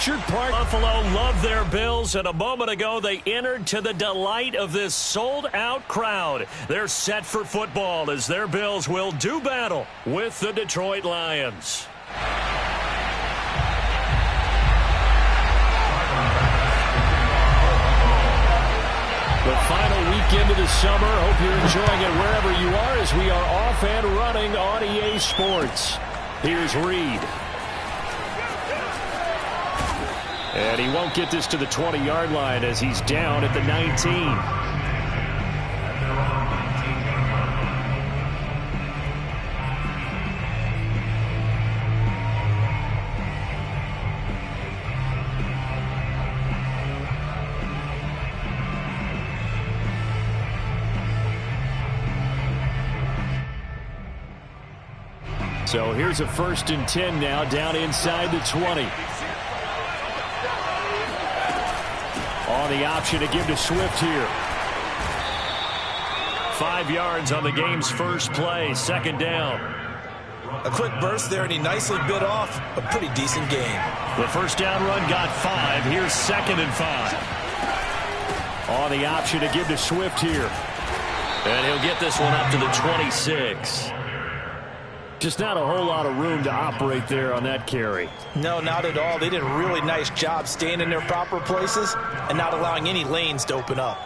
Orchard Park. Buffalo love their Bills, and a moment ago they entered to the delight of this sold-out crowd. They're set for football as their Bills will do battle with the Detroit Lions. The final weekend of the summer. Hope you're enjoying it wherever you are as we are off and running on EA Sports. Here's Reed. And he won't get this to the 20-yard line as he's down at the 19. So here's a 1st and 10 now, down inside the 20. On the option to give to Swift here. 5 yards on the game's first play, 2nd down. A quick burst there, and he nicely bit off a pretty decent game. The 1st down run got 5. Here's 2nd and 5. On the option to give to Swift here. And he'll get this one up to the 26. Just not a whole lot of room to operate there on that carry. No, not at all. They did a really nice job staying in their proper places and not allowing any lanes to open up.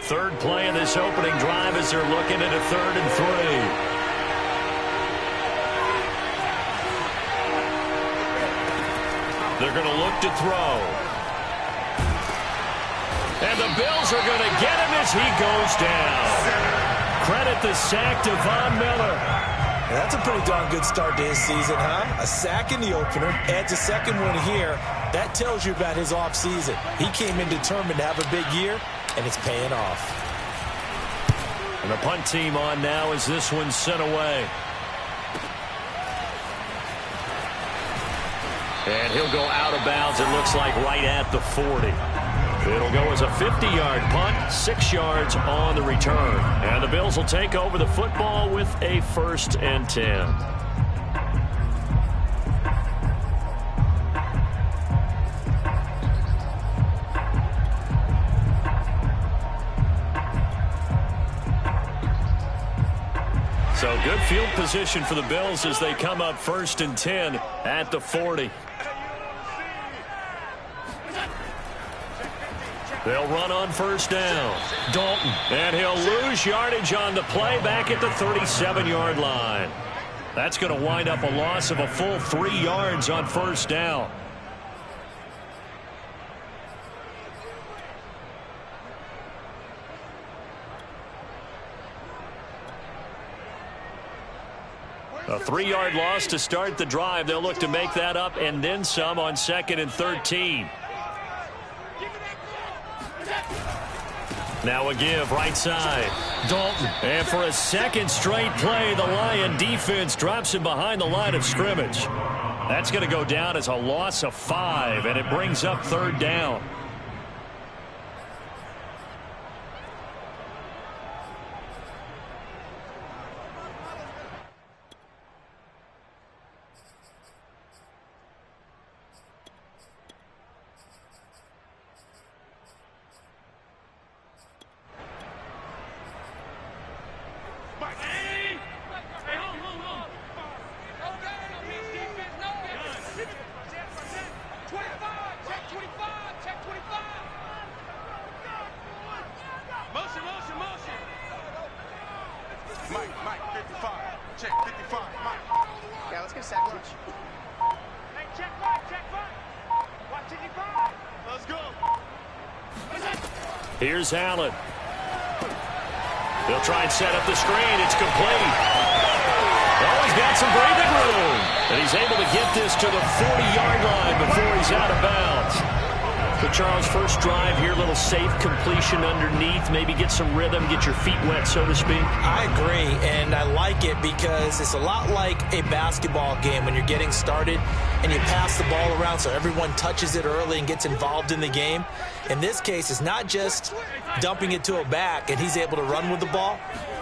3rd play of this opening drive as they're looking at a 3rd and 3. They're going to look to throw. And the Bills are going to get him as he goes down. Credit the sack to Von Miller. That's a pretty darn good start to his season, huh? A sack in the opener, adds a 2nd one here. That tells you about his offseason. He came in determined to have a big year, and it's paying off. And the punt team on now as this one's sent away. And he'll go out of bounds, it looks like, right at the 40. It'll go as a 50-yard punt, 6 yards on the return. And the Bills will take over the football with a 1st and 10. So good field position for the Bills as they come up 1st and 10 at the 40. They'll run on 1st down. Dalton. And he'll lose yardage on the play back at the 37-yard line. That's going to wind up a loss of a full 3 yards on 1st down. A 3-yard loss to start the drive. They'll look to make that up and then some on 2nd and 13. Now a give right side. Dalton. And for a 2nd straight play, the Lion defense drops him behind the line of scrimmage. That's going to go down as a loss of 5, and it brings up 3rd down. Here's Allen. They'll try and set up the screen. It's complete. Oh, he's got some breathing room. And he's able to get this to the 40-yard line before he's out of bounds. So, Charles, first drive here, little safe completion underneath. Maybe get some rhythm, get your feet wet, so to speak. I agree, and I like it because it's a lot like a basketball game when you're getting started and you pass the ball around so everyone touches it early and gets involved in the game. In this case, it's not just dumping it to a back and he's able to run with the ball.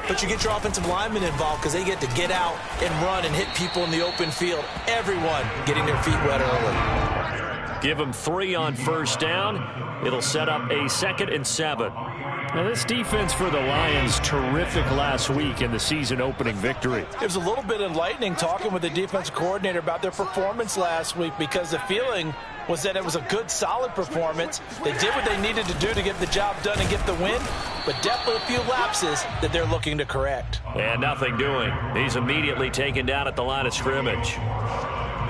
but you get your offensive linemen involved because they get to get out and run and hit people in the open field. Everyone getting their feet wet early. Give them 3 on first down. It'll set up a 2nd and 7. Now, this defense for the Lions, terrific last week in the season-opening victory. It was a little bit enlightening talking with the defensive coordinator about their performance last week because the feeling was that it was a good, solid performance. They did what they needed to do to get the job done and get the win, but definitely a few lapses that they're looking to correct. And nothing doing. He's immediately taken down at the line of scrimmage.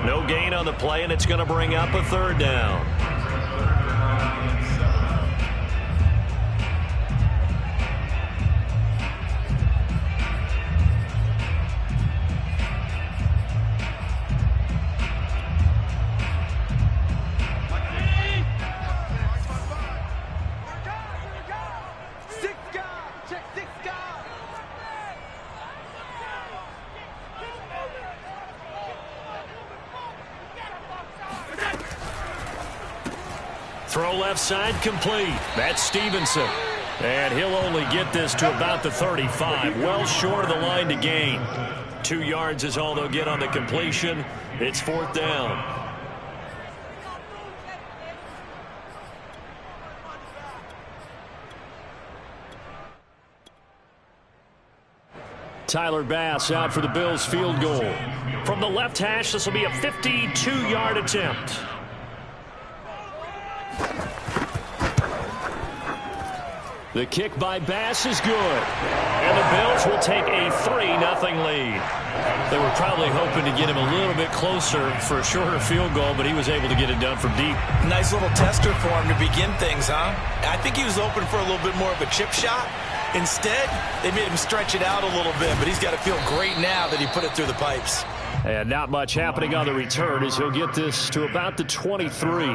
No gain on the play, and it's going to bring up a 3rd down. Throw left side complete. That's Stevenson. And he'll only get this to about the 35. Well short of the line to gain. 2 yards is all they'll get on the completion. It's 4th down. Tyler Bass out for the Bills field goal. From the left hash, this will be a 52-yard attempt. The kick by Bass is good. And the Bills will take a 3-0 lead. They were probably hoping to get him a little bit closer for a shorter field goal, but he was able to get it done from deep. Nice little tester for him to begin things, huh? I think he was open for a little bit more of a chip shot. Instead, they made him stretch it out a little bit, but he's got to feel great now that he put it through the pipes. And not much happening on the return as he'll get this to about the 23.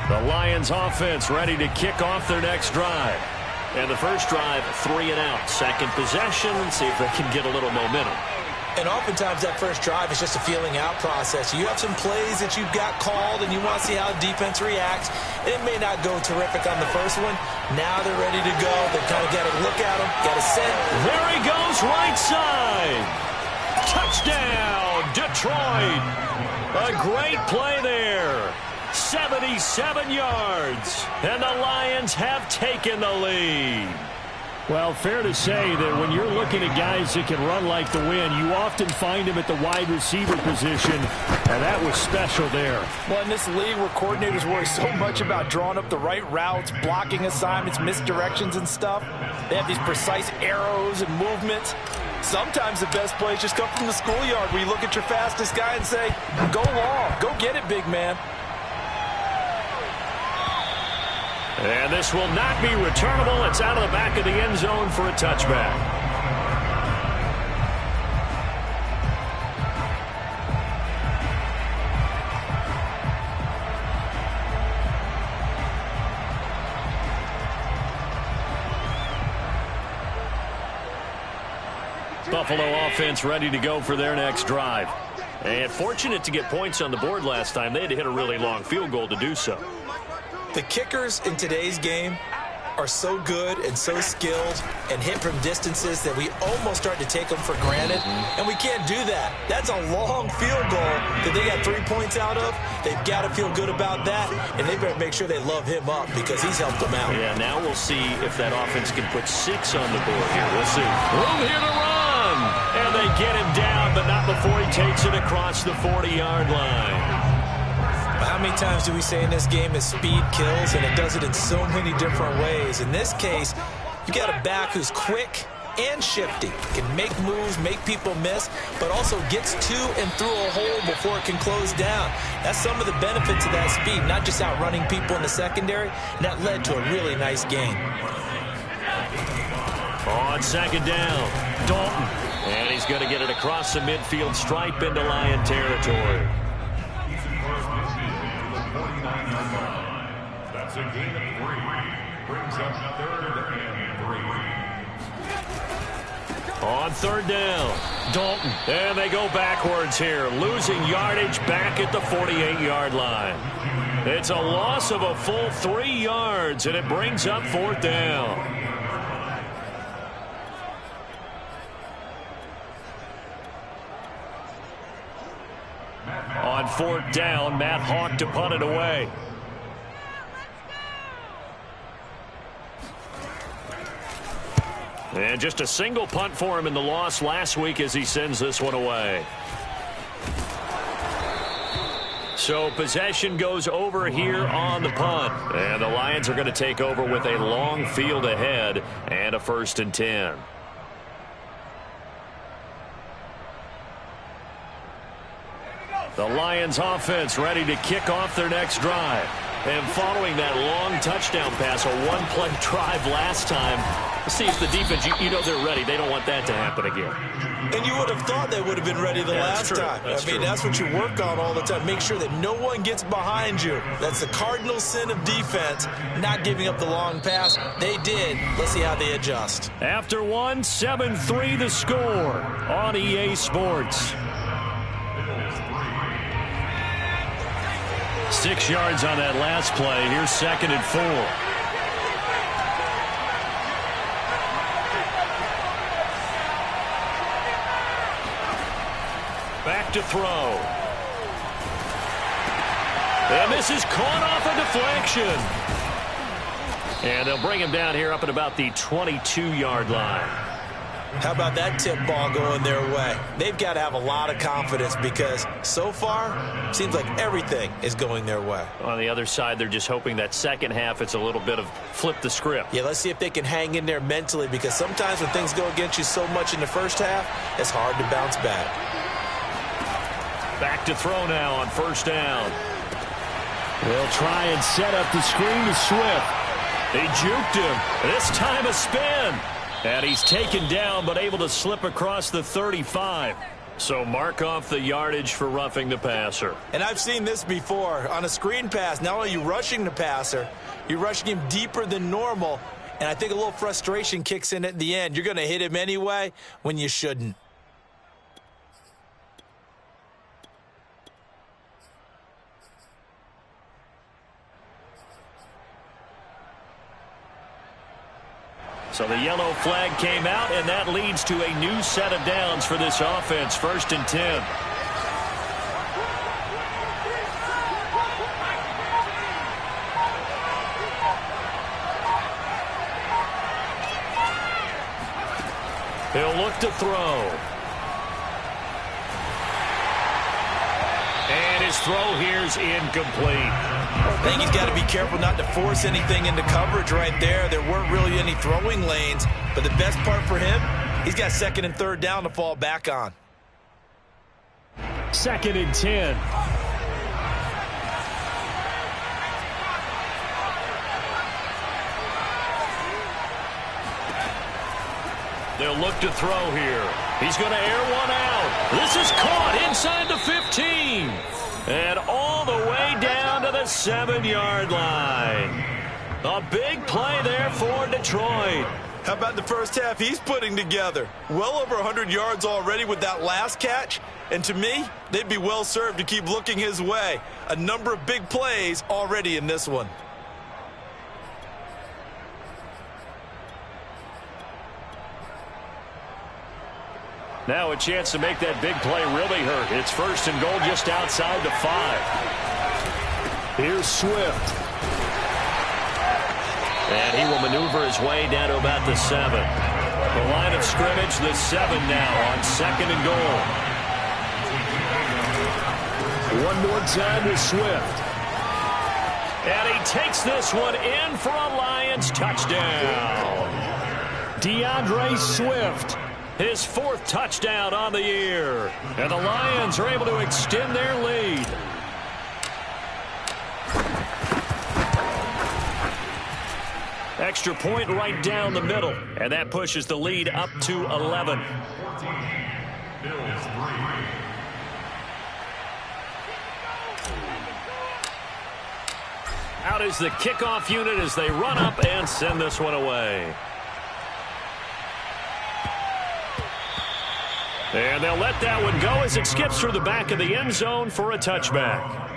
The Lions offense ready to kick off their next drive. And the first drive, 3 and out. Second possession, see if they can get a little momentum. And oftentimes that first drive is just a feeling out process. You have some plays that you've got called and you want to see how the defense reacts. It may not go terrific on the first one. Now they're ready to go. They've kind of got to look at them, got to set. There he goes, right side. Touchdown, Detroit. A great play there. 77 yards, and the Lions have taken the lead. Well, fair to say that when you're looking at guys that can run like the wind, you often find them at the wide receiver position, and that was special there. Well, in this league where coordinators worry so much about drawing up the right routes, blocking assignments, misdirections and stuff, they have these precise arrows and movements. Sometimes the best plays just come from the schoolyard where you look at your fastest guy and say, go long, go get it, big man. And this will not be returnable. It's out of the back of the end zone for a touchback. Buffalo offense ready to go for their next drive. And fortunate to get points on the board last time. They had to hit a really long field goal to do so. The kickers in today's game are so good and so skilled and hit from distances that we almost start to take them for granted, and we can't do that. That's a long field goal that they got 3 points out of. They've got to feel good about that, and they better make sure they love him up because he's helped them out. Yeah, now we'll see if that offense can put 6 on the board here. We'll see. Room here to run, and they get him down, but not before he takes it across the 40-yard line. How many times do we say in this game is speed kills, and it does it in so many different ways. In this case, you got a back who's quick and shifty, can make moves, make people miss, but also gets to and through a hole before it can close down. That's some of the benefits of that speed, not just outrunning people in the secondary, and that led to a really nice game. On second down, Dalton, and he's going to get it across the midfield stripe into Lion territory. That's a gain of 3. Brings up 3rd and 3. On third down, Dalton. And they go backwards here, losing yardage back at the 48-yard line. It's a loss of a full 3 yards, and it brings up fourth down. On fourth down, Matt Hawk to punt it away. And just a single punt for him in the loss last week as he sends this one away. So possession goes over here on the punt. And the Lions are going to take over with a long field ahead and a 1st and 10. The Lions offense ready to kick off their next drive. And following that long touchdown pass, a one-play drive last time, see if the defense, you know they're ready. They don't want that to happen again. And you would have thought they would have been ready the last time. I mean, that's what you work on all the time. Make sure that no one gets behind you. That's the cardinal sin of defense, not giving up the long pass. They did. Let's see how they adjust. After one, 7-3 the score on EA Sports. 6 yards on that last play. Here's 2nd and 4. Back to throw. And this is caught off a deflection. And they'll bring him down here up at about the 22-yard line. How about that tip ball going their way? They've got to have a lot of confidence because so far, it seems like everything is going their way. On the other side, they're just hoping that second half it's a little bit of flip the script. Yeah, let's see if they can hang in there mentally because sometimes when things go against you so much in the first half, it's hard to bounce back. Back to throw now on 1st down. They'll try and set up the screen to Swift. They juked him. This time a spin. And he's taken down but able to slip across the 35. So mark off the yardage for roughing the passer. And I've seen this before. On a screen pass, not only are you rushing the passer, you're rushing him deeper than normal. And I think a little frustration kicks in at the end. You're going to hit him anyway when you shouldn't. So the yellow flag came out, and that leads to a new set of downs for this offense. 1st and 10. He'll look to throw. And his throw here's incomplete. I think he's got to be careful not to force anything into coverage right there. There weren't really any throwing lanes, but the best part for him, he's got 2nd and 3rd down to fall back on. 2nd and 10. They'll look to throw here. He's going to air one out. This is caught inside the 15. And all the way down to the 7-yard line. A big play there for Detroit. How about the first half he's putting together? Well over 100 yards already with that last catch. And to me, they'd be well served to keep looking his way. A number of big plays already in this one. Now a chance to make that big play really hurt. It's 1st and goal just outside the 5. Here's Swift. And he will maneuver his way down to about the 7. The line of scrimmage, the 7 now on 2nd and goal. One more time to Swift. And he takes this one in for a Lions touchdown. DeAndre Swift. His 4th touchdown on the year. And the Lions are able to extend their lead. Extra point right down the middle. And that pushes the lead up to 11. Out is the kickoff unit as they run up and send this one away. And they'll let that one go as it skips through the back of the end zone for a touchback.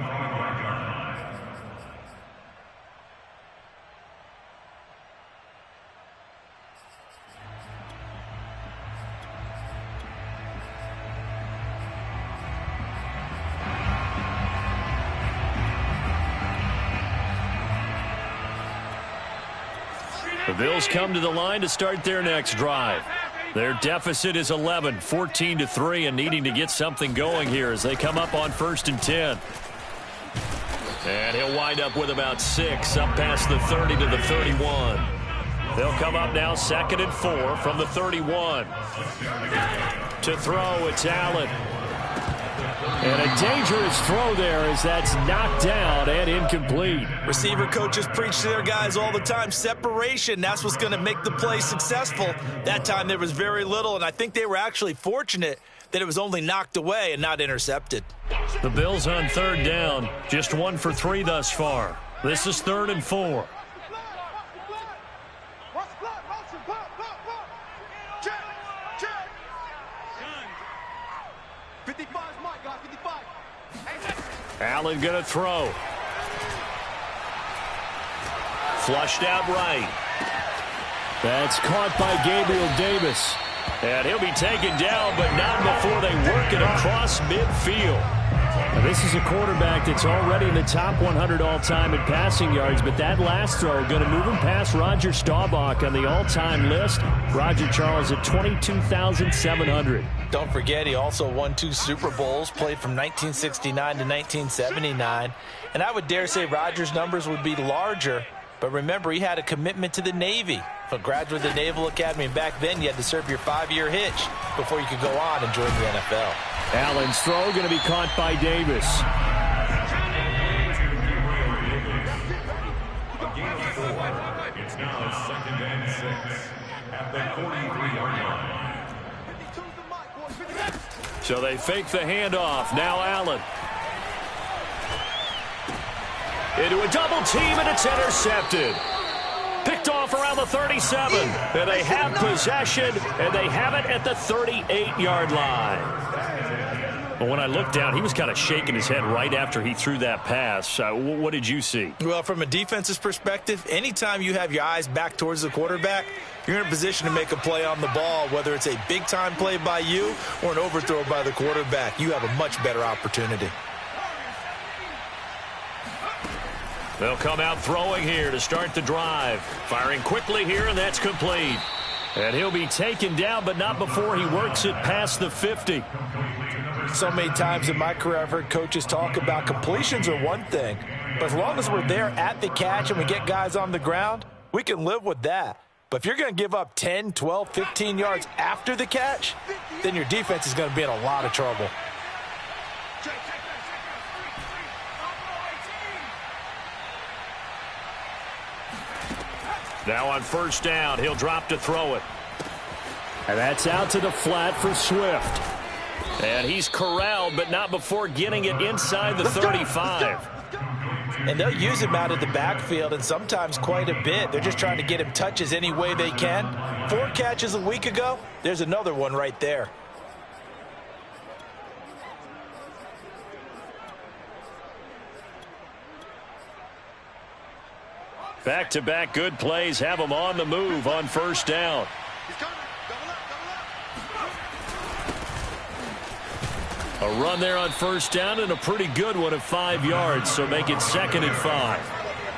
The Bills come to the line to start their next drive. Their deficit is 11, 14-3, and needing to get something going here as they come up on 1st and 10. And he'll wind up with about 6, up past the 30 to the 31. They'll come up now 2nd and 4 from the 31. To throw, it's Allen. And a dangerous throw there as that's knocked down and incomplete. Receiver coaches preach to their guys all the time. Separation, that's what's going to make the play successful. That time there was very little, and I think they were actually fortunate that it was only knocked away and not intercepted. The Bills on 3rd down, just 1 for 3 thus far. This is 3rd and 4. Allen going to throw. Flushed out right. That's caught by Gabriel Davis. And he'll be taken down, but not before they work it across midfield. Now, this is a quarterback that's already in the top 100 all-time in passing yards, but that last throw going to move him past Roger Staubach on the all-time list. Roger Charles at 22,700. Don't forget, he also won 2 Super Bowls, played from 1969 to 1979. And I would dare say Roger's numbers would be larger, but remember, he had a commitment to the Navy. A graduate of the Naval Academy, and back then you had to serve your 5-year hitch before you could go on and join the NFL. Allen's throw going to be caught by Davis. It's now 2nd and 6 at the 43-yard line. So they fake the handoff. Now Allen. Into a double team, and it's intercepted. Picked off around the 37. And they have possession, and they have it at the 38-yard line. But when I looked down, he was kind of shaking his head right after he threw that pass. What did you see? Well, from a defense's perspective, anytime you have your eyes back towards the quarterback, you're in a position to make a play on the ball, whether it's a big-time play by you or an overthrow by the quarterback. You have a much better opportunity. They'll come out throwing here to start the drive. Firing quickly here, and that's complete. And he'll be taken down, but not before he works it past the 50. So many times in my career, I've heard coaches talk about completions are one thing, but as long as we're there at the catch and we get guys on the ground, we can live with that. But if you're going to give up 10, 12, 15 yards after the catch, then your defense is going to be in a lot of trouble. Now on 1st down, he'll drop to throw it. And that's out to the flat for Swift. And he's corralled, but not before getting it inside the 35. And they'll use him out of the backfield, and sometimes quite a bit. They're just trying to get him touches any way they can. 4 catches a week ago, there's another one right there. Back-to-back good plays have him on the move on 1st down. A run there on 1st down and a pretty good one of 5 yards, so make it 2nd and 5.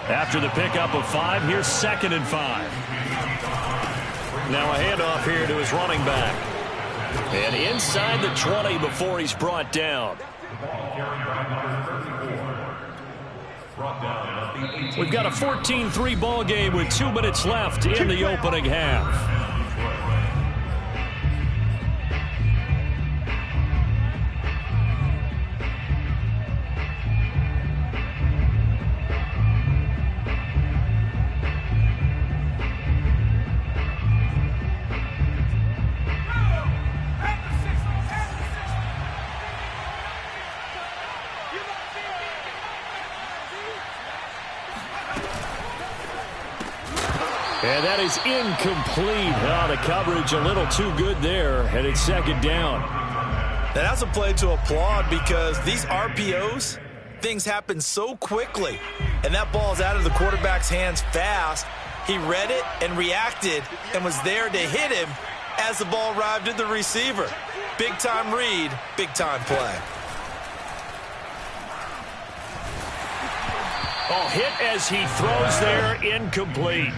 After the pickup of 5, here's 2nd and 5. Now a handoff here to his running back. And inside the 20 before he's brought down. We've got a 14-3 ball game with 2 minutes left in the opening half. And that is incomplete. Oh, the coverage a little too good there, and it's second down. And that's a play to applaud because these RPOs, things happen so quickly. And that ball's out of the quarterback's hands fast. He read it and reacted and was there to hit him as the ball arrived at the receiver. Big-time read, big-time play. Oh, hit as he throws there, incomplete.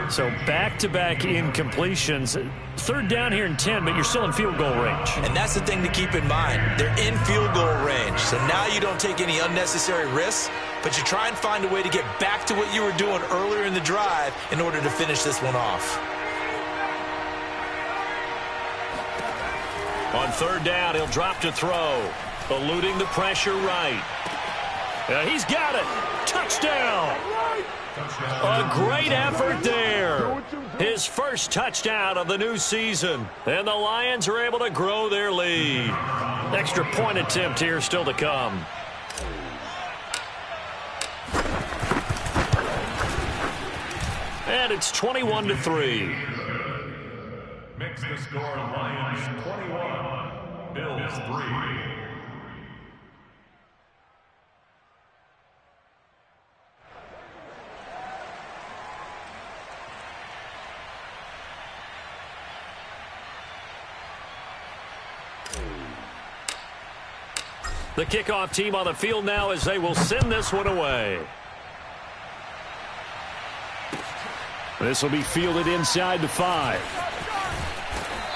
So back-to-back incompletions. Third down here and 10, but you're still in field goal range. And that's the thing to keep in mind. They're in field goal range. So now you don't take any unnecessary risks, but you try and find a way to get back to what you were doing earlier in the drive in order to finish this one off. On third down, he'll drop to throw. Eluding the pressure right. He's got it. Touchdown. A great effort there. His first touchdown of the new season. And the Lions are able to grow their lead. Extra point attempt here still to come. And it's 21-3. Makes the score Lions 21, Bills 3. The kickoff team on the field now as they will send this one away. This will be fielded inside the 5.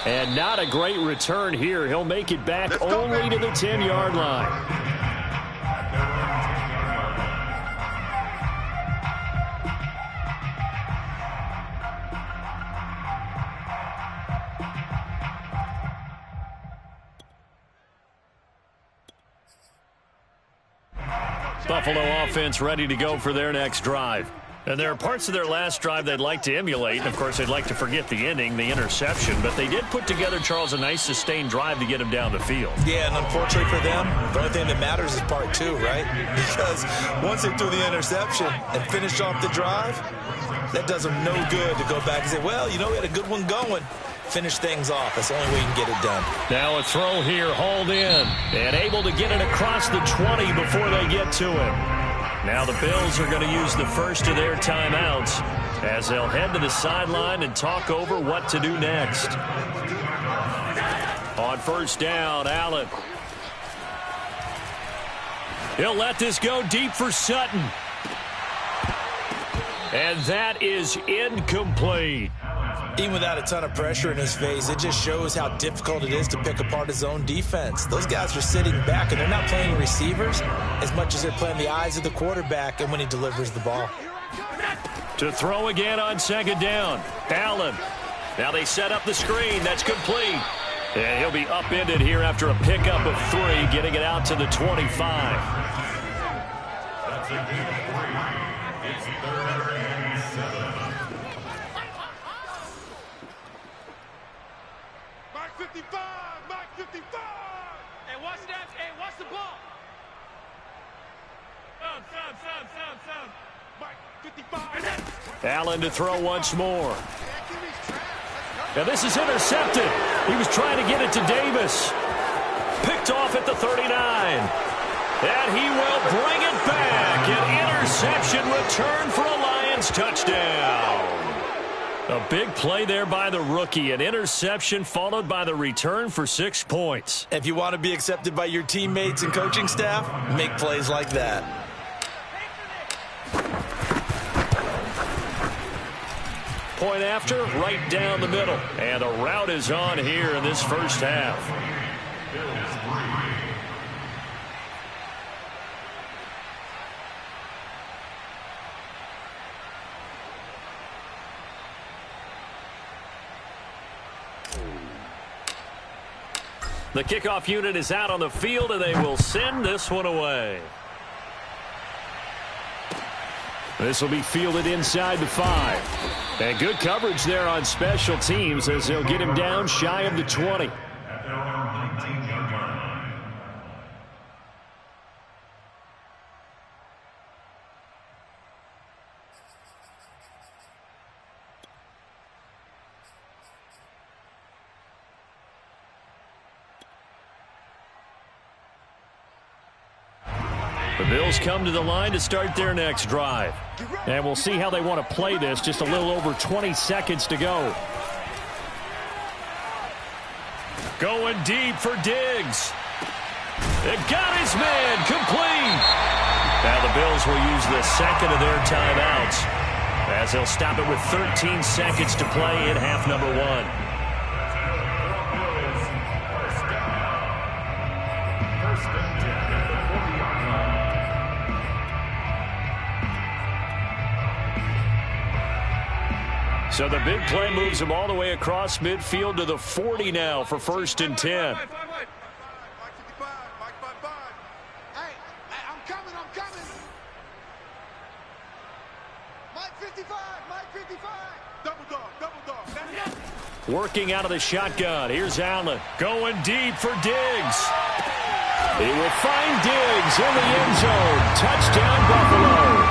And not a great return here. He'll make it back only to the 10-yard line. Buffalo offense ready to go for their next drive. And there are parts of their last drive they'd like to emulate. And, of course, they'd like to forget the ending, the interception. But they did put together, Charles, a nice sustained drive to get him down the field. Yeah, and unfortunately for them, the only thing that matters is part 2, right? Because once they threw the interception and finished off the drive, that does them no good to go back and say, well, you know, we had a good one going. Finish things off. That's the only way you can get it done. Now a throw here, hauled in, and able to get it across the 20 before they get to him. Now the Bills are going to use the first of their timeouts as they'll head to the sideline and talk over what to do next. On first down, Allen. He'll let this go deep for Sutton. And that is incomplete. Even without a ton of pressure in his face, it just shows how difficult it is to pick apart his own defense. Those guys are sitting back, and they're not playing receivers as much as they're playing the eyes of the quarterback and when he delivers the ball. To throw again on second down, Allen. Now they set up the screen. That's complete. And he'll be upended here after a pickup of 3, getting it out to the 25. That's a gain of 3. It's 3rd and 7. Mark 55! Mark 55! Hey, watch that. Hey, watch the ball. Sound. Mark 55. Allen to throw once more. Now this is intercepted. He was trying to get it to Davis. Picked off at the 39. And he will bring it back. An interception return for a Lions touchdown. A big play there by the rookie. An interception followed by the return for 6 points. If you want to be accepted by your teammates and coaching staff, make plays like that. Point after, right down the middle. And the route is on here in this first half. The kickoff unit is out on the field, and they will send this one away. This will be fielded inside the 5. And good coverage there on special teams as they'll get him down shy of the 20. At their own 19-yard line. The Bills come to the line to start their next drive. And we'll see how they want to play this. Just a little over 20 seconds to go. Going deep for Diggs. It got his man complete. Now the Bills will use the second of their timeouts as they'll stop it with 13 seconds to play in half number 1. So the big play moves him all the way across midfield to the 40 now for 1st and 10. Hey, I'm coming. Mike 55. Double dog. That's it. Working out of the shotgun. Here's Allen going deep for Diggs. He will find Diggs in the end zone. Touchdown, Buffalo.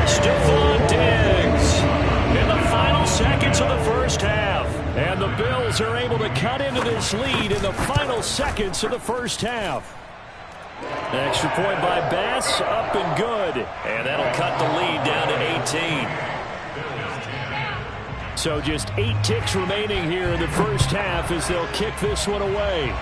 Stephon Diggs in the final seconds of the first half. And the Bills are able to cut into this lead in the final seconds of the first half. An extra point by Bass, up and good. And that'll cut the lead down to 18. So just 8 ticks remaining here in the first half as they'll kick this one away.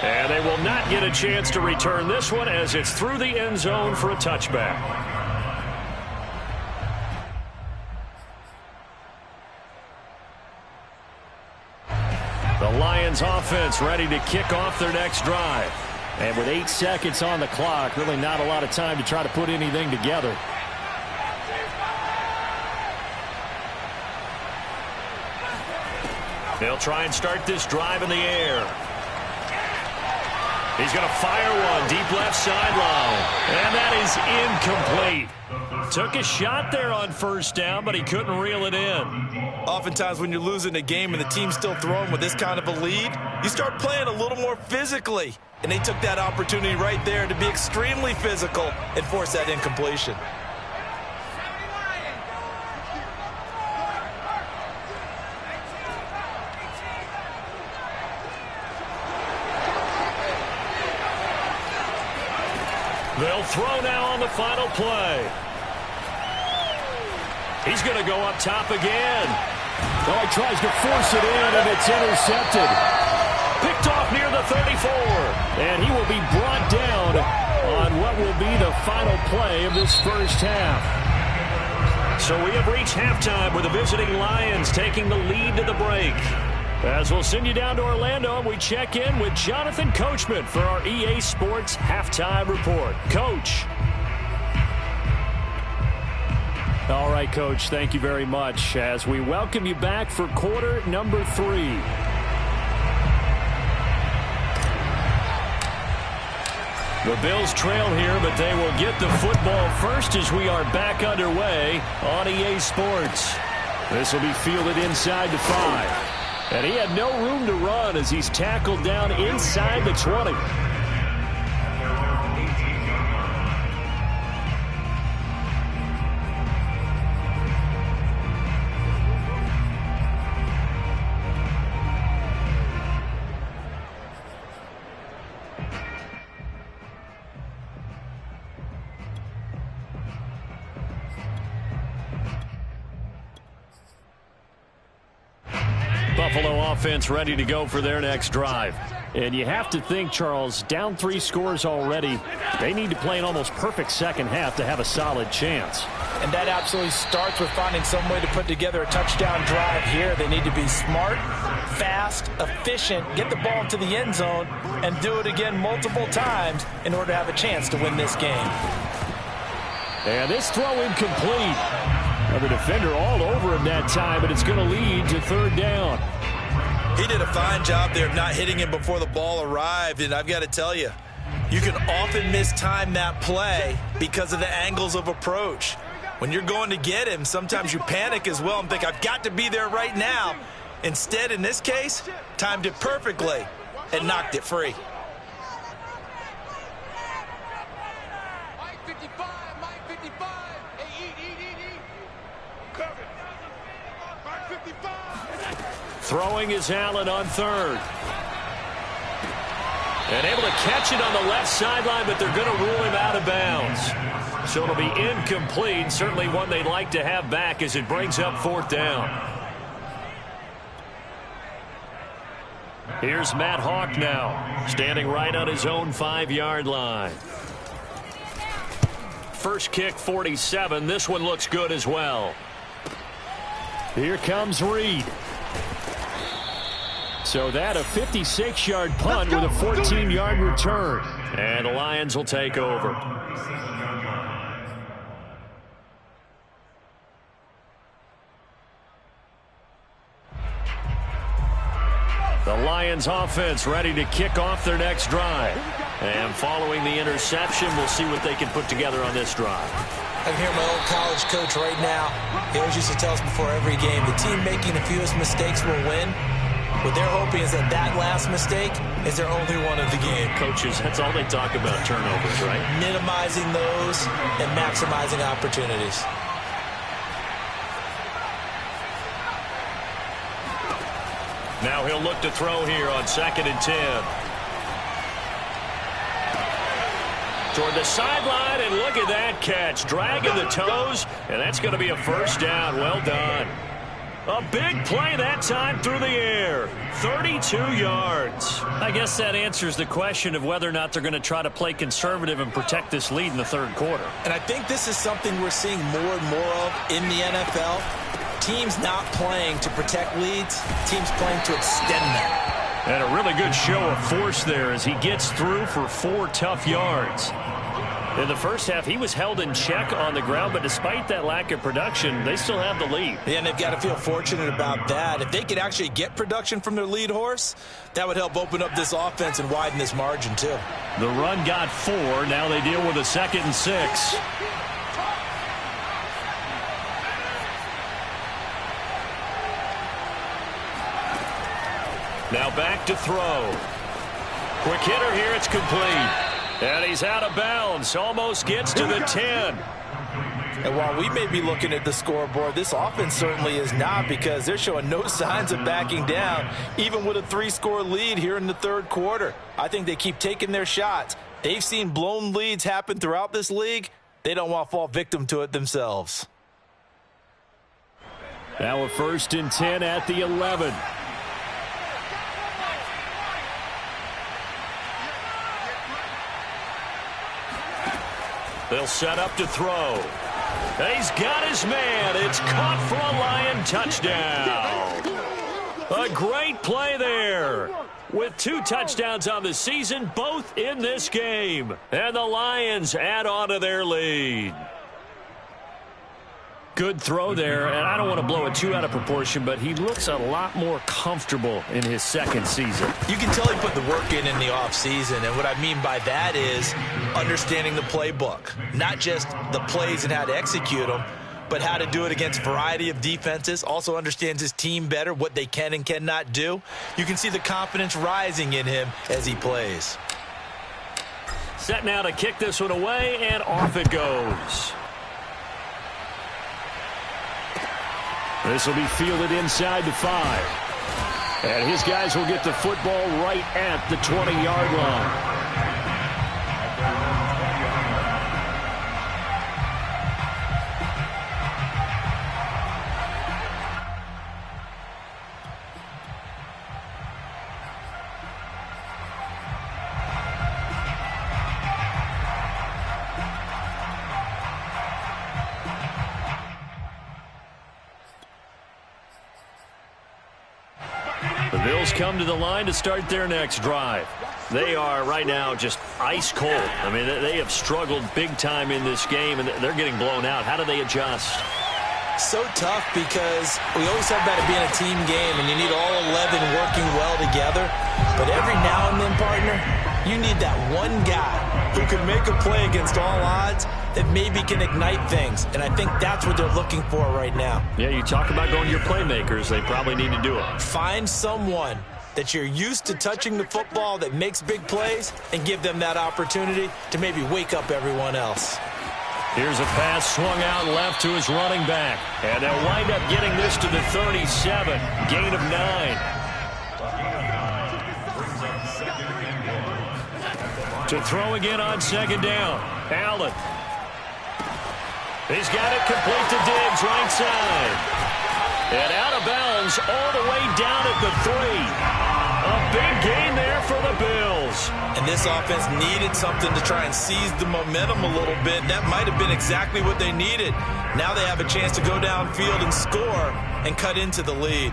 And they will not get a chance to return this one as it's through the end zone for a touchback. The Lions offense ready to kick off their next drive. And with 8 seconds on the clock, really not a lot of time to try to put anything together. They'll try and start this drive in the air. He's going to fire one deep left sideline. And that is incomplete. Took a shot there on first down, but he couldn't reel it in. Oftentimes when you're losing a game and the team's still throwing with this kind of a lead, you start playing a little more physically. And they took that opportunity right there to be extremely physical and force that incompletion. They'll throw now on the final play. He's going to go up top again. Oh, he tries to force it in, and it's intercepted. Picked off near the 34. And he will be brought down on what will be the final play of this first half. So we have reached halftime with the visiting Lions taking the lead to the break. As we'll send you down to Orlando, and we check in with Jonathan Coachman for our EA Sports Halftime Report. Coach. All right, Coach, thank you very much as we welcome you back for quarter number 3. The Bills trail here, but they will get the football first as we are back underway on EA Sports. This will be fielded inside the 5. And he had no room to run as he's tackled down inside the 20. Buffalo offense ready to go for their next drive. And you have to think, Charles, down 3 scores already. They need to play an almost perfect second half to have a solid chance. And that absolutely starts with finding some way to put together a touchdown drive here. They need to be smart, fast, efficient, get the ball into the end zone, and do it again multiple times in order to have a chance to win this game. And this throw incomplete. The defender all over him that time, but it's going to lead to 3rd down. He did a fine job there of not hitting him before the ball arrived, and I've got to tell you, you can often mistime that play because of the angles of approach. When you're going to get him, sometimes you panic as well and think, I've got to be there right now. Instead, in this case, timed it perfectly and knocked it free. Throwing is Allen on 3rd. And able to catch it on the left sideline, but they're going to rule him out of bounds. So it'll be incomplete. Certainly one they'd like to have back as it brings up 4th down. Here's Matt Hawk now, standing right on his own 5-yard line. First kick, 47. This one looks good as well. Here comes Reed. So that a 56-yard punt with a 14-yard return. And the Lions will take over. The Lions offense ready to kick off their next drive. And following the interception, we'll see what they can put together on this drive. I can hear my old college coach right now. He always used to tell us before every game, the team making the fewest mistakes will win. What they're hoping is that that last mistake is their only one of the game. Coaches, that's all they talk about, turnovers, right? Minimizing those and maximizing opportunities. Now he'll look to throw here on 2nd and 10. Toward the sideline, and look at that catch. Dragging the toes, and that's going to be a 1st down. Well done. A big play that time through the air. 32 yards. I guess that answers the question of whether or not they're going to try to play conservative and protect this lead in the 3rd quarter. And I think this is something we're seeing more and more of in the NFL. Teams not playing to protect leads, teams playing to extend them. And a really good show of force there as he gets through for 4 tough yards. In the first half, he was held in check on the ground, but despite that lack of production, they still have the lead. Yeah, and they've got to feel fortunate about that. If they could actually get production from their lead horse, that would help open up this offense and widen this margin, too. The run got 4. Now they deal with a 2nd and 6. Now back to throw. Quick hitter here, it's complete. And he's out of bounds, almost gets to the 10. And while we may be looking at the scoreboard, this offense certainly is not, because they're showing no signs of backing down, even with a 3-score lead here in the 3rd quarter. I think they keep taking their shots. They've seen blown leads happen throughout this league. They don't want to fall victim to it themselves. Now a 1st and 10 at the 11. They'll set up to throw. He's got his man. It's caught for a Lion touchdown. A great play there. With 2 touchdowns on the season, both in this game. And the Lions add on to their lead. Good throw there, and I don't want to blow it too out of proportion, but he looks a lot more comfortable in his 2nd season. You can tell he put the work in the offseason, and what I mean by that is understanding the playbook. Not just the plays and how to execute them, but how to do it against a variety of defenses. Also understands his team better, what they can and cannot do. You can see the confidence rising in him as he plays. Set now to kick this one away, and off it goes. This will be fielded inside the 5. And his guys will get the football right at the 20-yard line. The Bills come to the line to start their next drive. They are right now just ice cold. I mean, they have struggled big time in this game, and they're getting blown out. How do they adjust? So tough, because we always talk about it being a team game, and you need all 11 working well together. But every now and then, partner, you need that one guy who can make a play against all odds that maybe can ignite things. And I think that's what they're looking for right now. Yeah, you talk about going to your playmakers. They probably need to do it. Find someone that you're used to touching the football that makes big plays and give them that opportunity to maybe wake up everyone else. Here's a pass swung out left to his running back. And they'll wind up getting this to the 37. Gain of 9. To throw again on second down. Allen. He's got it complete to Diggs, right side. And out of bounds all the way down at the 3. A big gain there for the Bills. And this offense needed something to try and seize the momentum a little bit. That might have been exactly what they needed. Now they have a chance to go downfield and score and cut into the lead.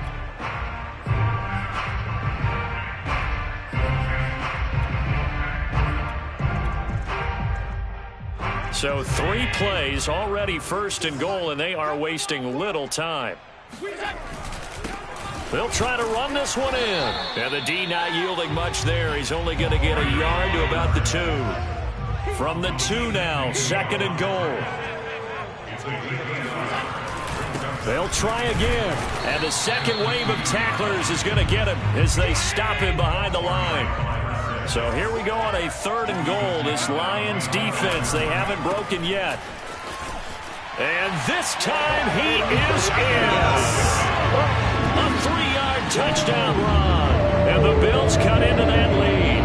So 3 plays, already first and goal, and they are wasting little time. They'll try to run this one in. And the D not yielding much there. He's only going to get a yard to about the 2. From the 2 now, second and goal. They'll try again. And the second wave of tacklers is going to get him as they stop him behind the line. So here we go on a third and goal. This Lions defense, they haven't broken yet. And this time he is in. A 3-yard touchdown run. And the Bills cut into that lead.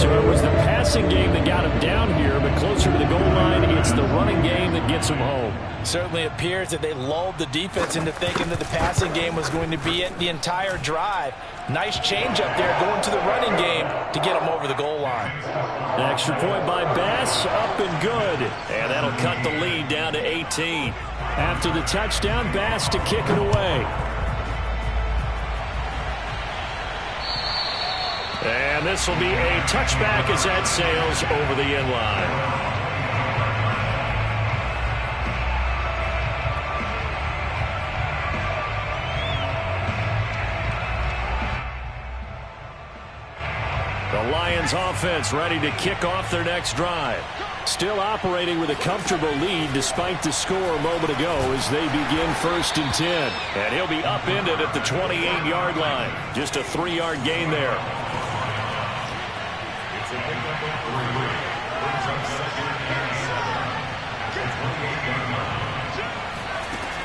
So it was the passing game that got him down here, but closer to the goal line, it's the running game that gets him home. Certainly appears that they lulled the defense into thinking that the passing game was going to be it the entire drive. Nice change up there going to the running game to get him over the goal line. An extra point by Bass, up and good. And that'll cut the lead down to 18. After the touchdown, Bass to kick it away. And this will be a touchback as that sails over the end line. The Lions offense ready to kick off their next drive. Still operating with a comfortable lead despite the score a moment ago as they begin 1st and 10. And he'll be upended at the 28-yard line. Just a 3-yard gain there.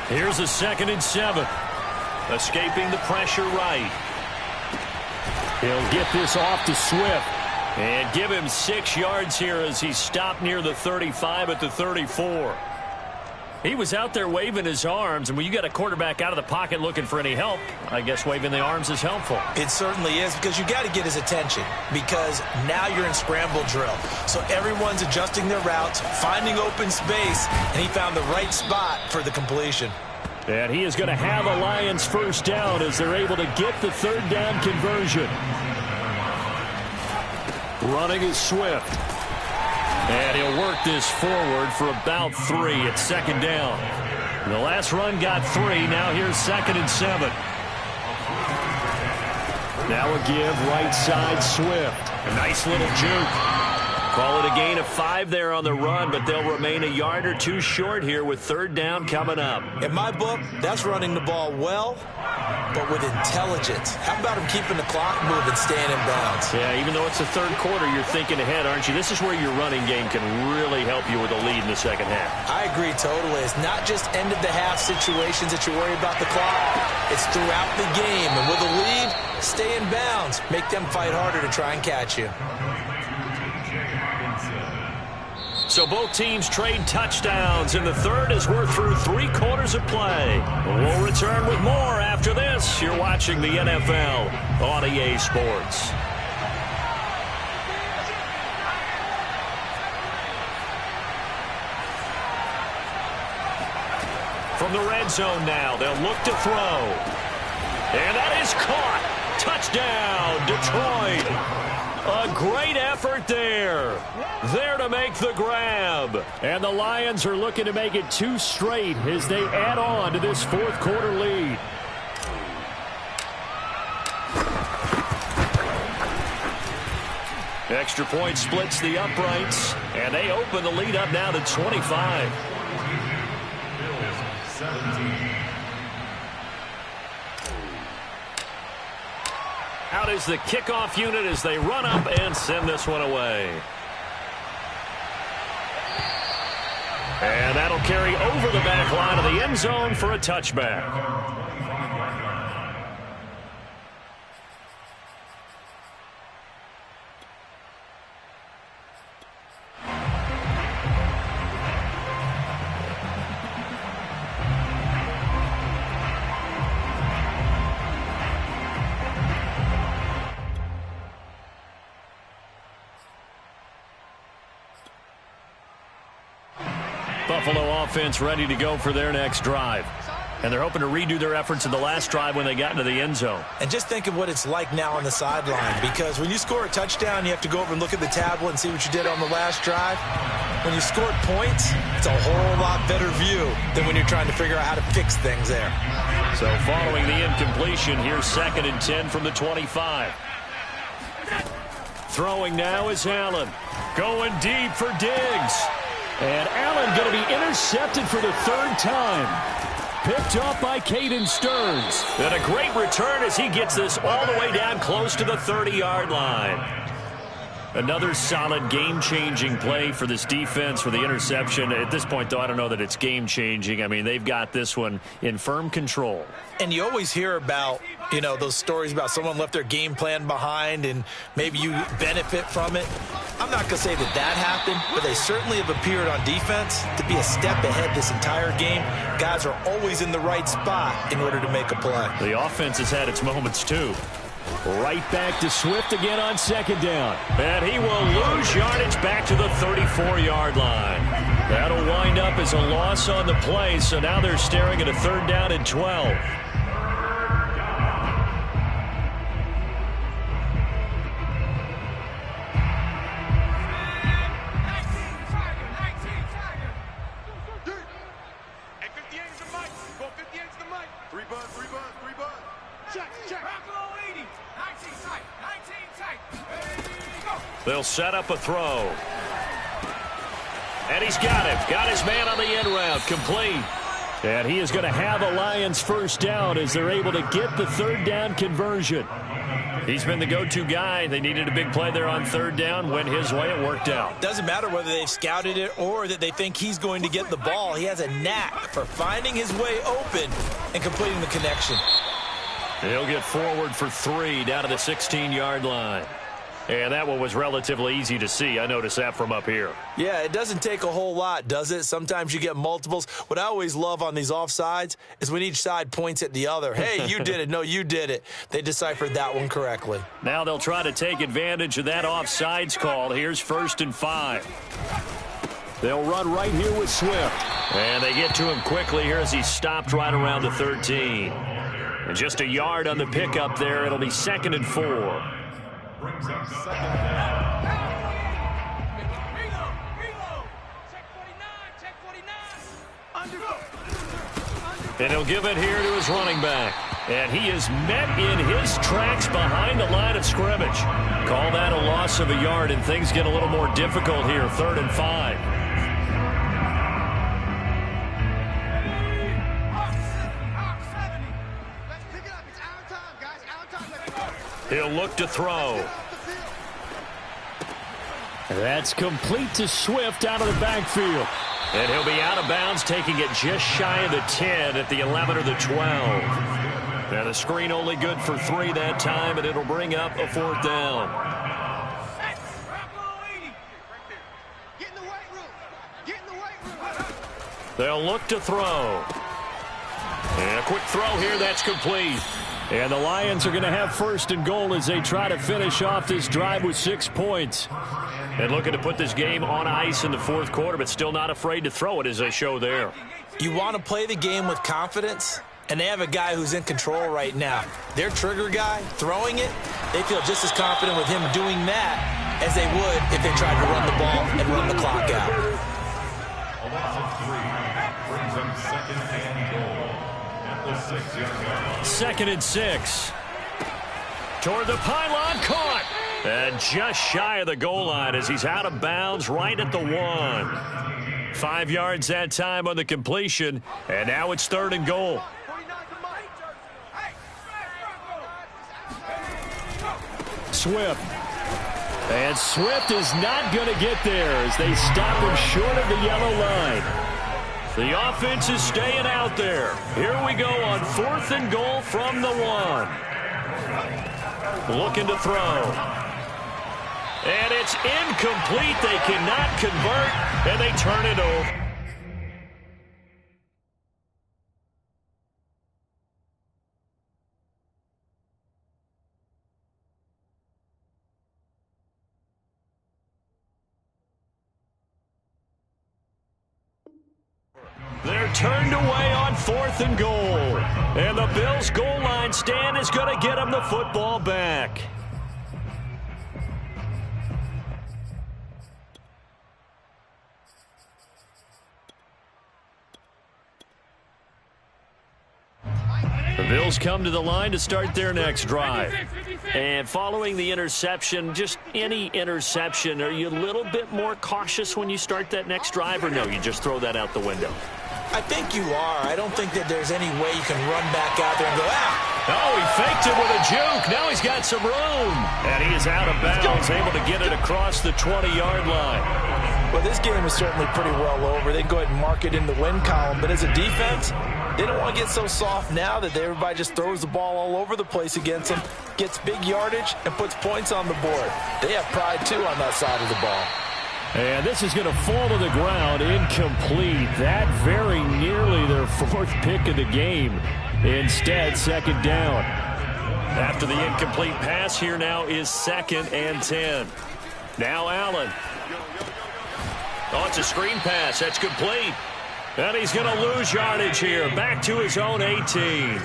Here's a 2nd and 7. Escaping the pressure right. He'll get this off to Swift. And give him 6 yards here as he stopped near the 35 at the 34. He was out there waving his arms, and when you got a quarterback out of the pocket looking for any help, I guess waving the arms is helpful. It certainly is, because you got to get his attention, because now you're in scramble drill. So everyone's adjusting their routes, finding open space, and he found the right spot for the completion. And he is going to have a Lions first down as they're able to get the 3rd down conversion. Running is Swift. And he'll work this forward for about 3 at 2nd down. The last run got 3. Now here's 2nd and 7. Now a give right side Swift. A nice little juke. Call it a gain of 5 there on the run, but they'll remain a yard or 2 short here with 3rd down coming up. In my book, that's running the ball well, but with intelligence. How about him keeping the clock moving, staying in bounds? Yeah, even though it's the 3rd quarter, you're thinking ahead, aren't you? This is where your running game can really help you with a lead in the 2nd half. I agree totally. It's not just end-of-the-half situations that you worry about the clock. It's throughout the game. And with a lead, stay in bounds. Make them fight harder to try and catch you. So both teams trade touchdowns in the 3rd as we're through 3 quarters of play. We'll return with more after this. You're watching the NFL on EA Sports. From the red zone now, they'll look to throw. And that is caught. Touchdown, Detroit. A great effort there. There to make the grab. And the Lions are looking to make it 2 straight as they add on to this 4th quarter lead. Extra point splits the uprights, and they open the lead up now to 25. Out is the kickoff unit as they run up and send this one away. And that'll carry over the back line of the end zone for a touchback. Buffalo offense ready to go for their next drive. And they're hoping to redo their efforts in the last drive when they got into the end zone. And just think of what it's like now on the sideline, because when you score a touchdown, you have to go over and look at the tablet and see what you did on the last drive. When you scored points, it's a whole lot better view than when you're trying to figure out how to fix things there. So following the incompletion, here's 2nd and 10 from the 25. Throwing now is Allen. Going deep for Diggs. And Allen going to be intercepted for the 3rd time. Picked up by Caden Stearns. And a great return as he gets this all the way down close to the 30-yard line. Another solid game-changing play for this defense for the interception. At this point, though, I don't know that it's game-changing. I mean, they've got this one in firm control. And you always hear about, those stories about someone left their game plan behind and maybe you benefit from it. I'm not going to say that happened, but they certainly have appeared on defense to be a step ahead this entire game. Guys are always in the right spot in order to make a play. The offense has had its moments, too. Right back to Swift again on 2nd down. And he will lose yardage back to the 34-yard line. That'll wind up as a loss on the play, so now they're staring at a 3rd down and 12. They'll set up a throw. And he's got it. Got his man on the end route. Complete. And he is going to have a Lions 1st down as they're able to get the 3rd down conversion. He's been the go-to guy. They needed a big play there on 3rd down. Went his way. It worked out. Doesn't matter whether they've scouted it or that they think he's going to get the ball. He has a knack for finding his way open and completing the connection. He'll get forward for 3 down to the 16-yard line. And that one was relatively easy to see. I noticed that from up here. Yeah, it doesn't take a whole lot, does it? Sometimes you get multiples. What I always love on these offsides is when each side points at the other. Hey, you did it. No, you did it. They deciphered that one correctly. Now they'll try to take advantage of that offsides call. Here's 1st and 5. They'll run right here with Swift. And they get to him quickly here as he stopped right around the 13. And just a yard on the pickup there. It'll be 2nd and 4. Brings up 2nd down. And he'll give it here to his running back. And he is met in his tracks behind the line of scrimmage. Call that a loss of a yard, and things get a little more difficult here. 3rd and 5. He'll look to throw. That's complete to Swift out of the backfield. And he'll be out of bounds, taking it just shy of the 10 at the 11 or the 12. Now the screen only good for 3 that time, and it'll bring up a 4th down. They'll look to throw. And a quick throw here, that's complete. And the Lions are going to have 1st and goal as they try to finish off this drive with 6 points. And looking to put this game on ice in the 4th quarter, but still not afraid to throw it as they show there. You want to play the game with confidence, and they have a guy who's in control right now. Their trigger guy, throwing it, they feel just as confident with him doing that as they would if they tried to run the ball and run the clock out. A loss of 3 brings them 2nd and goal at the 6-yard line. 2nd and 6. Toward the pylon, caught. And just shy of the goal line as he's out of bounds right at the 1. 5 yards that time on the completion, and now it's 3rd and goal. Swift. And Swift is not going to get there as they stop him short of the yellow line. The offense is staying out there. Here we go on 4th and goal from the 1. Looking to throw. And it's incomplete. They cannot convert, and they turn it over. turned away on 4th and goal. And the Bills' goal line stand is going to get them the football back. The Bills come to the line to start their next drive. And following the interception, just any interception, are you a little bit more cautious when you start that next drive, or no, you just throw that out the window? I think you are. I don't think that there's any way you can run back out there and go, Oh, he faked it with a juke. Now he's got some room. And he is out of bounds, able to get it across the 20-yard line. Well, this game is certainly pretty well over. They can go ahead and mark it in the win column. But as a defense, they don't want to get so soft now that everybody just throws the ball all over the place against them, gets big yardage, and puts points on the board. They have pride, too, on that side of the ball. And this is going to fall to the ground, incomplete. That very nearly their 4th pick of the game. Instead, 2nd down. After the incomplete pass, here now is 2nd and 10. Now Allen. Oh, it's a screen pass. That's complete. And he's going to lose yardage here. Back to his own 18.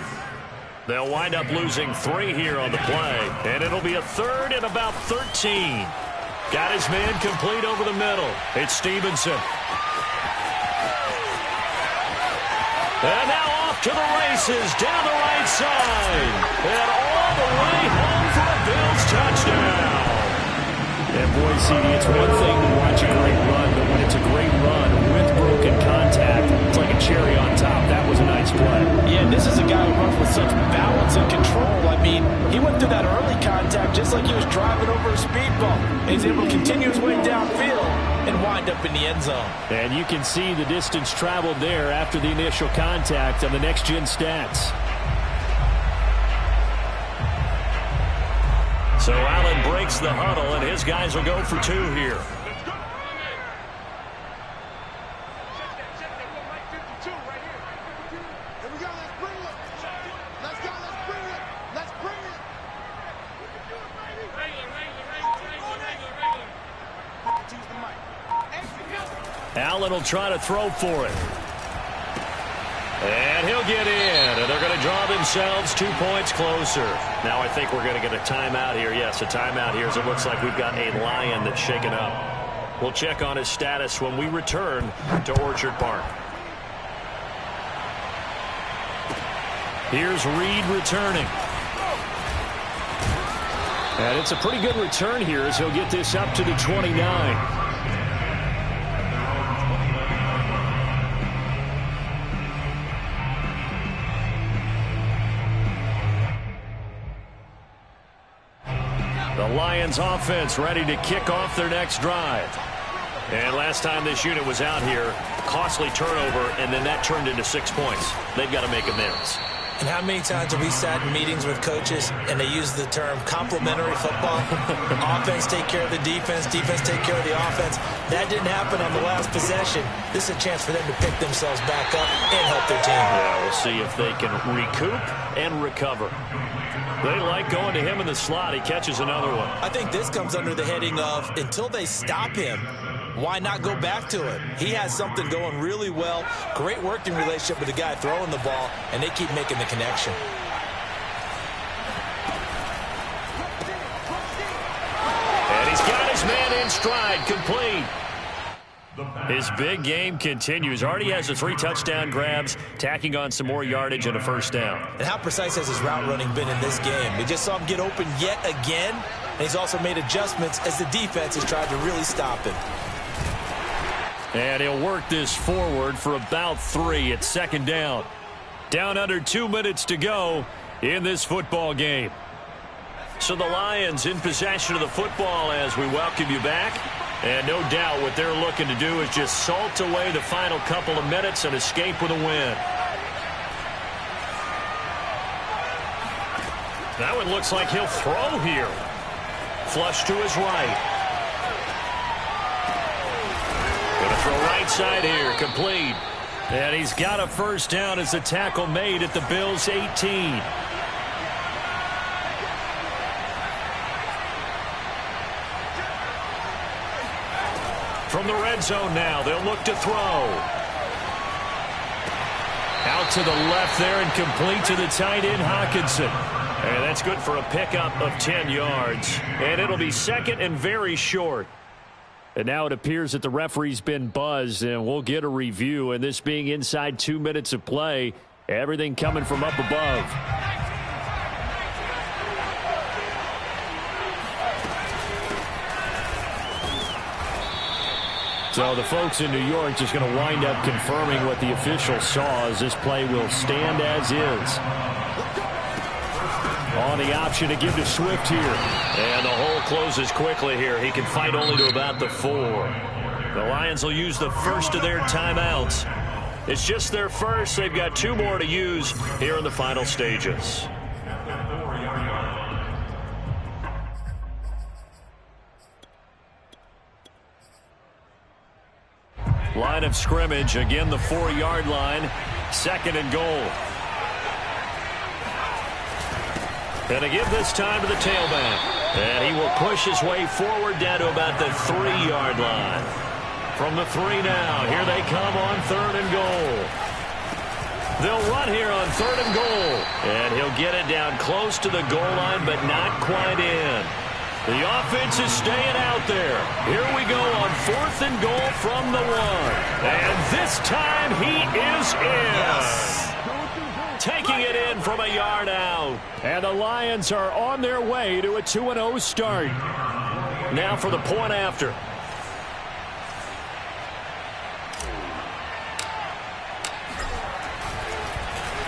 They'll wind up losing 3 here on the play. And it'll be a 3rd and about 13. Got his man complete over the middle. It's Stevenson. And now off to the races down the right side. And all the way home for a Bills touchdown. And boy, CD, it's one thing to watch a great run, but when it's a great run with broken contact, it's like a cherry on top. That was a nice play. Yeah, and this is a guy who runs with such balance and control. I mean, he went through that early contact just like he was driving over a speed bump. And he's able to continue his way downfield and wind up in the end zone. And you can see the distance traveled there after the initial contact on the next-gen stats. So Allen breaks the huddle, and his guys will go for 2 here. Allen will try to throw for it. And he'll get in, and they're going to draw themselves 2 points closer. Now I think we're going to get a timeout here. Yes, a timeout here as it looks like we've got a Lion that's shaken up. We'll check on his status when we return to Orchard Park. Here's Reed returning. And it's a pretty good return here as he'll get this up to the 29. The Lions offense ready to kick off their next drive. And last time this unit was out here, costly turnover, and then that turned into 6 points. They've got to make amends. And how many times have we sat in meetings with coaches and they use the term complementary football? Offense take care of the defense, defense take care of the offense. That didn't happen on the last possession. This is a chance for them to pick themselves back up and help their team. Yeah, we'll see if they can recoup and recover. They like going to him in the slot. He catches another one. I think this comes under the heading of until they stop him, why not go back to it? He has something going really well. Great working relationship with the guy throwing the ball, and they keep making the connection. And he's got his man in stride, complete. His big game continues. Already has the 3 touchdown grabs, tacking on some more yardage and a first down. And how precise has his route running been in this game? We just saw him get open yet again, and he's also made adjustments as the defense has tried to really stop him. And he'll work this forward for about 3 at 2nd down. Down under 2 minutes to go in this football game. So the Lions in possession of the football as we welcome you back. And no doubt what they're looking to do is just salt away the final couple of minutes and escape with a win. That one looks like he'll throw here. Flush to his right. Going to throw right side here, complete. And he's got a first down as the tackle made at the Bills' 18. From the red zone now, they'll look to throw. Out to the left there and complete to the tight end, Hockenson. And that's good for a pickup of 10 yards. And it'll be second and very short. And now it appears that the referee's been buzzed, and we'll get a review. And this being inside 2 minutes of play, everything coming from up above. So the folks in New York just going to wind up confirming what the official saw, as this play will stand as is. On the option to give to Swift here. And the hole closes quickly here. He can fight only to about the 4. The Lions will use the first of their timeouts. It's just their first. They've got 2 more to use here in the final stages. Line of scrimmage, again the 4-yard line, second and goal. And to give this time to the tailback. And he will push his way forward down to about the 3-yard line. From the 3 now, here they come on 3rd and goal. They'll run here on 3rd and goal. And he'll get it down close to the goal line, but not quite in. The offense is staying out there. Here we go on 4th and goal from the 1. And this time he is in. Yes. Taking it in from a yard out. And the Lions are on their way to a 2-0 start. Now for the point after.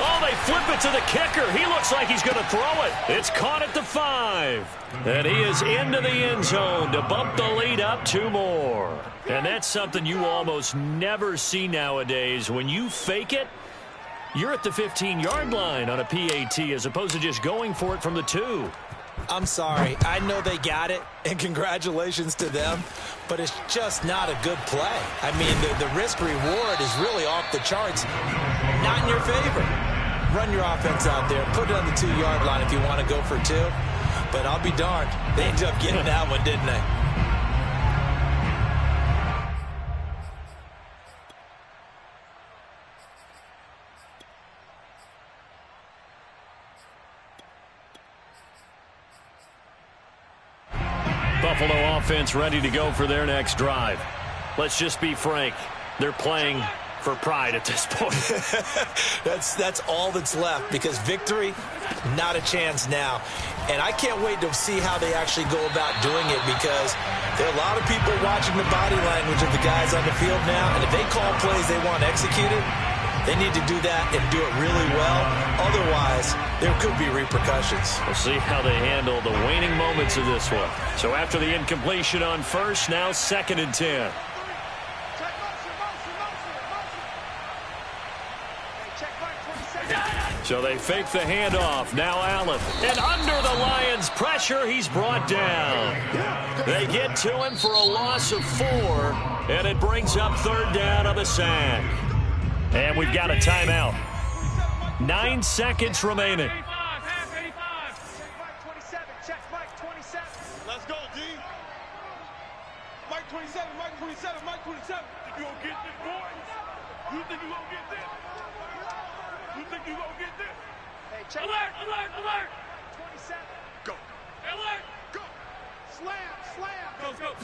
Oh, they flip it to the kicker. He looks like he's going to throw it. It's caught at the 5. And he is into the end zone to bump the lead up 2 more. And that's something you almost never see nowadays. When you fake it, you're at the 15-yard line on a PAT as opposed to just going for it from the 2. I'm sorry. I know they got it, and congratulations to them, but it's just not a good play. I mean, the risk-reward is really off the charts. Not in your favor. Run your offense out there. Put it on the 2-yard line if you want to go for 2. But I'll be darned. They ended up getting that one, didn't they? Buffalo offense ready to go for their next drive. Let's just be frank. They're playing for pride at this point. That's all that's left, because victory, not a chance now. And I can't wait to see how they actually go about doing it, because there are a lot of people watching the body language of the guys on the field now, and if they call plays they want executed, they need to do that and do it really well. Otherwise, there could be repercussions. We'll see how they handle the waning moments of this one. So after the incompletion on first, now 2nd and 10. So they fake the handoff. Now Allen. And under the Lions' pressure, he's brought down. They get to him for a loss of 4, and it brings up 3rd down on the sack. And we've got a timeout. 9 seconds remaining. Let's go, D. Mike 27, Mike 27, Mike 27. Think you gonna get this, boy? You think you gonna get this? You think you gonna get this? Hey, check. Alert, alert, alert. 27. Go. Alert. Go. Slam, slam. Go, go.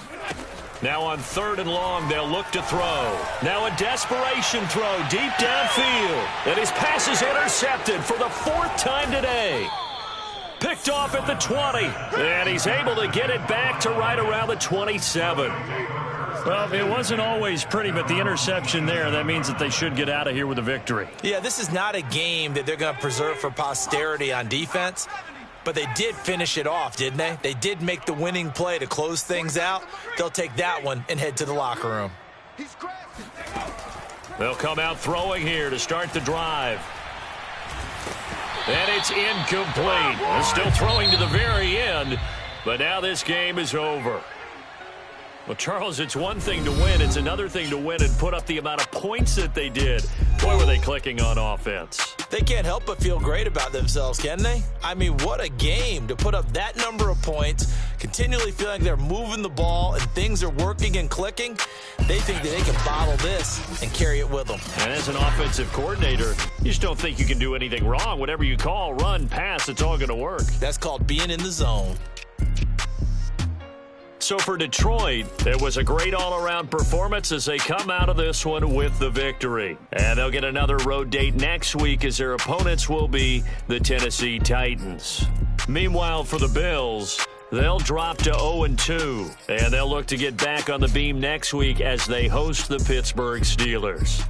Now on 3rd and long, they'll look to throw. Now a desperation throw deep downfield. And his pass is intercepted for the 4th time today. Picked off at the 20. And he's able to get it back to right around the 27. Well, it wasn't always pretty, but the interception there, that means that they should get out of here with a victory. Yeah, this is not a game that they're going to preserve for posterity on defense, but they did finish it off, didn't they? They did make the winning play to close things out. They'll take that one and head to the locker room. They'll come out throwing here to start the drive. And it's incomplete. They're still throwing to the very end, but now this game is over. Well, Charles, it's one thing to win. It's another thing to win and put up the amount of points that they did. Boy, were they clicking on offense. They can't help but feel great about themselves, can they? I mean, what a game to put up that number of points, continually feeling they're moving the ball and things are working and clicking. They think that they can bottle this and carry it with them. And as an offensive coordinator, you just don't think you can do anything wrong. Whatever you call, run, pass, it's all going to work. That's called being in the zone. So for Detroit, it was a great all-around performance as they come out of this one with the victory. And they'll get another road date next week as their opponents will be the Tennessee Titans. Meanwhile, for the Bills, they'll drop to 0-2, and they'll look to get back on the beam next week as they host the Pittsburgh Steelers.